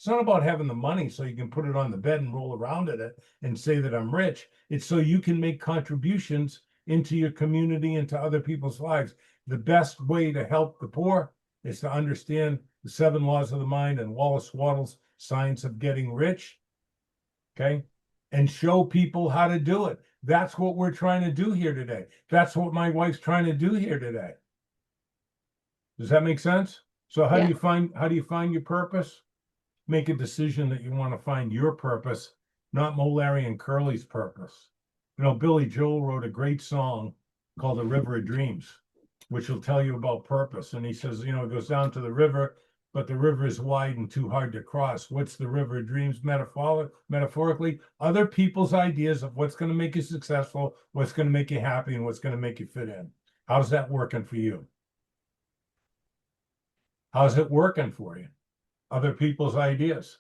It's not about having the money so you can put it on the bed and roll around in it and say that I'm rich. It's so you can make contributions into your community and to other people's lives. The best way to help the poor is to understand the 7 laws of the mind and Wallace Wattles' Science of Getting Rich. Okay. And show people how to do it. That's what we're trying to do here today. That's what my wife's trying to do here today. Does that make sense? So how do you find your purpose? Make a decision that you want to find your purpose, not Mo, Larry, and Curly's purpose. You know, Billy Joel wrote a great song called The River of Dreams, which will tell you about purpose. And he says, you know, it goes down to the river, but the river is wide and too hard to cross. What's the river of dreams metaphorically? Other people's ideas of what's going to make you successful, what's going to make you happy, and what's going to make you fit in. How's that working for you? How's it working for you? Other people's ideas?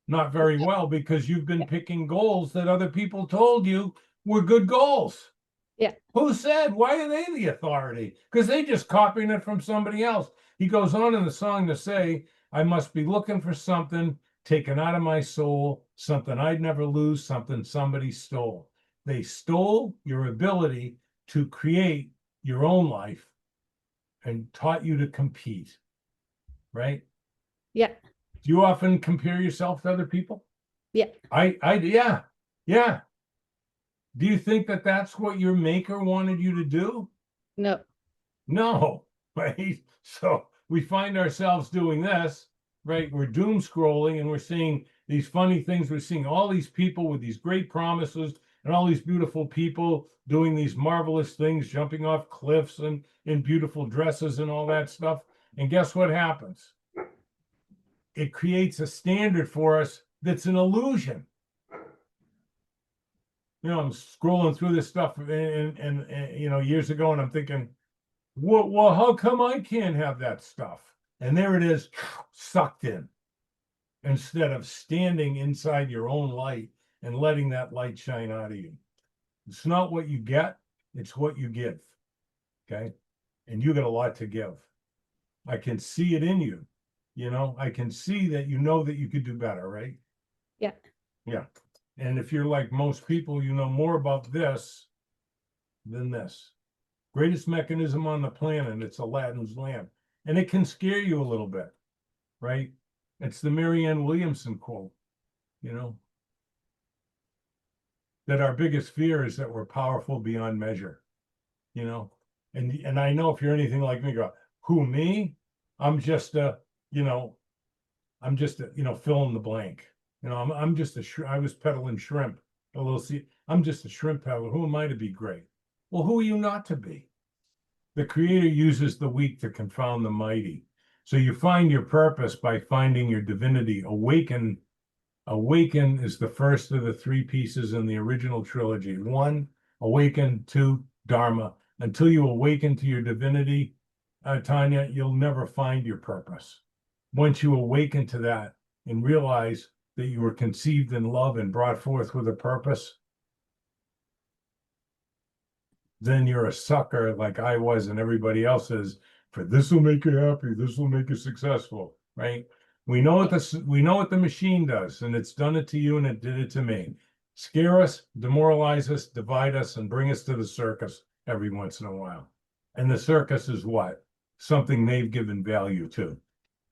Not very well, because you've been picking goals that other people told you were good goals. Yeah. Who said? Why are they the authority? Because they just copying it from somebody else. He goes on in the song to say, I must be looking for something taken out of my soul, something I'd never lose, something somebody stole. They stole your ability to create your own life and taught you to compete, right? Yeah. Do you often compare yourself to other people? Yeah. Yeah. Do you think that that's what your maker wanted you to do? No. No, right? So we find ourselves doing this, right? We're doom scrolling and we're seeing these funny things. We're seeing all these people with these great promises and all these beautiful people doing these marvelous things, jumping off cliffs and in beautiful dresses and all that stuff. And guess what happens? It creates a standard for us that's an illusion. You know, I'm scrolling through this stuff and you know, years ago, and I'm thinking, well, how come I can't have that stuff? And there it is, sucked in, instead of standing inside your own light and letting that light shine out of you. It's not what you get, it's what you give. Okay. And you got a lot to give. I can see it in you. You know, I can see that you know that you could do better, right? Yeah. Yeah. And if you're like most people, you know more about this than this. Greatest mechanism on the planet, it's Aladdin's lamp. And it can scare you a little bit, right? It's the Marianne Williamson quote, you know, that our biggest fear is that we're powerful beyond measure, you know. And I know if you're anything like me, go, who, me? I'm just a, you know, fill in the blank. You know, I'm just I was peddling shrimp, a little I'm just a shrimp peddler. Who am I to be great? Well, who are you not to be? The Creator uses the weak to confound the mighty. So you find your purpose by finding your divinity. Awaken is the first of the 3 pieces in the original trilogy. 1, awaken. 2, Dharma. Until you awaken to your divinity, Tanya, you'll never find your purpose. Once you awaken to that and realize that you were conceived in love and brought forth with a purpose, then you're a sucker like I was and everybody else is for this will make you happy, this will make you successful, right? We know what the machine does, and it's done it to you and it did it to me. Scare us, demoralize us, divide us, and bring us to the circus every once in a while. And the circus is what? Something they've given value to.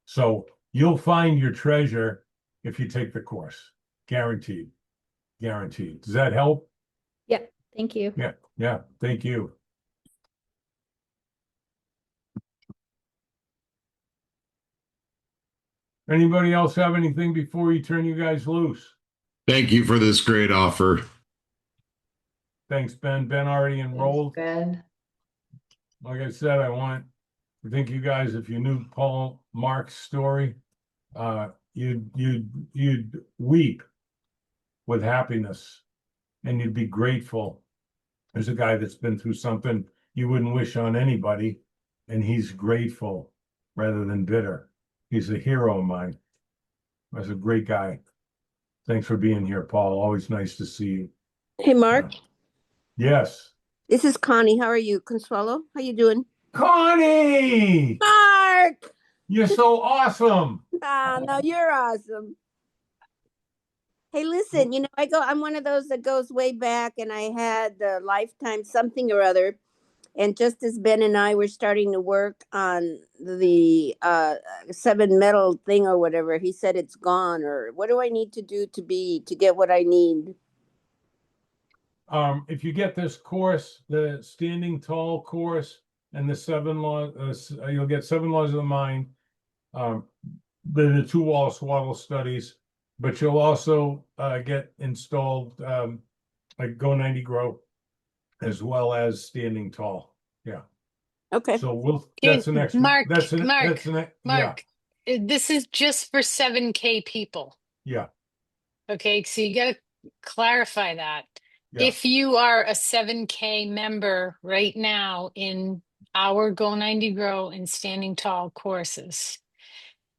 So you'll find your treasure if you take the course. Guaranteed. Guaranteed. Does that help? Yeah. Thank you. Yeah. Thank you. Anybody else have anything before we turn you guys loose? Thank you for this great offer. Thanks, Ben. Ben already enrolled. Thanks, Ben. Like I said, I think you guys, if you knew Paul Mark's story, you'd weep with happiness and you'd be grateful. There's a guy that's been through something you wouldn't wish on anybody, and he's grateful rather than bitter. He's a hero of mine. He's a great guy. Thanks for being here, Paul. Always nice to see you. Hey, Mark. Yes. This is Connie. How are you? Consuelo, how you doing? Connie! Mark! You're so awesome. Ah, no, you're awesome. Hey, listen, I'm one of those that goes way back, and I had the lifetime something or other. And just as Ben and I were starting to work on the 7 metal thing or whatever, he said it's gone. Or what do I need to do to get what I need? If you get this course, the Standing Tall course, and the 7 laws, you'll get 7 laws of the mind. Then the 2-wall swaddle studies, but you'll also get installed like Go 90 Grow, as well as Standing Tall. Yeah. Okay. So that's the next. Mark, That's an. Mark, That's an. Mark, this is just for 7K people. Yeah. Okay, so you got to clarify that. Yeah. If you are a 7K member right now in our Go 90 Grow and Standing Tall courses,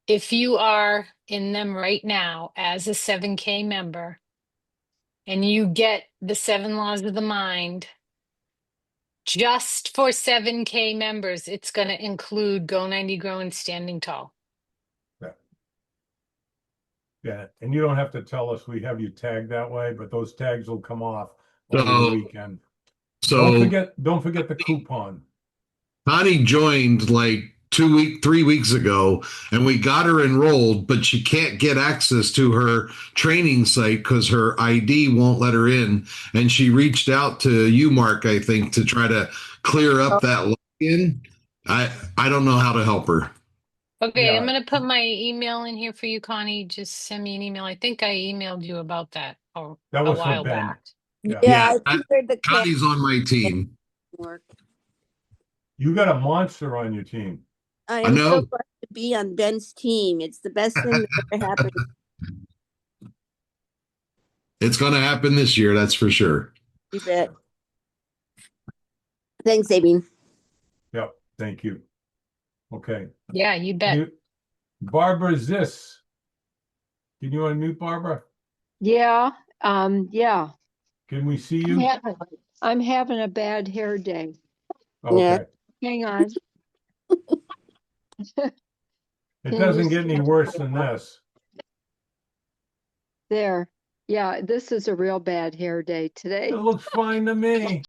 if you are in them right now as a 7K member and you get the 7 laws of the mind, just for 7K members, it's going to include Go 90 Grow and Standing Tall. Yeah, and you don't have to tell us we have you tagged that way, but those tags will come off over So- the weekend. So Don't forget the coupon. Connie joined like 3 weeks ago, and we got her enrolled, but she can't get access to her training site because her ID won't let her in. And she reached out to you, Mark, I think, to try to clear up that login. I don't know how to help her. Okay, Yeah. I'm going to put my email in here for you, Connie. Just send me an email. I think I emailed you about that That a was for while Ben. back. Yeah, I figured the cat Connie's on my team. work. You got a monster on your team. I I am know. so glad to be on Ben's team. It's the best thing that ever happened. It's going to happen this year, that's for sure. You bet. Thanks, Amy. Yep. Thank you. Okay. Yeah, you bet. Barbara Ziss. Can you unmute Barbara? Yeah, Can we see you? I'm having a bad hair day. Okay. Hang on. It Can doesn't you get any see? worse than this. There. Yeah, this is a real bad hair day today. It looks fine to me.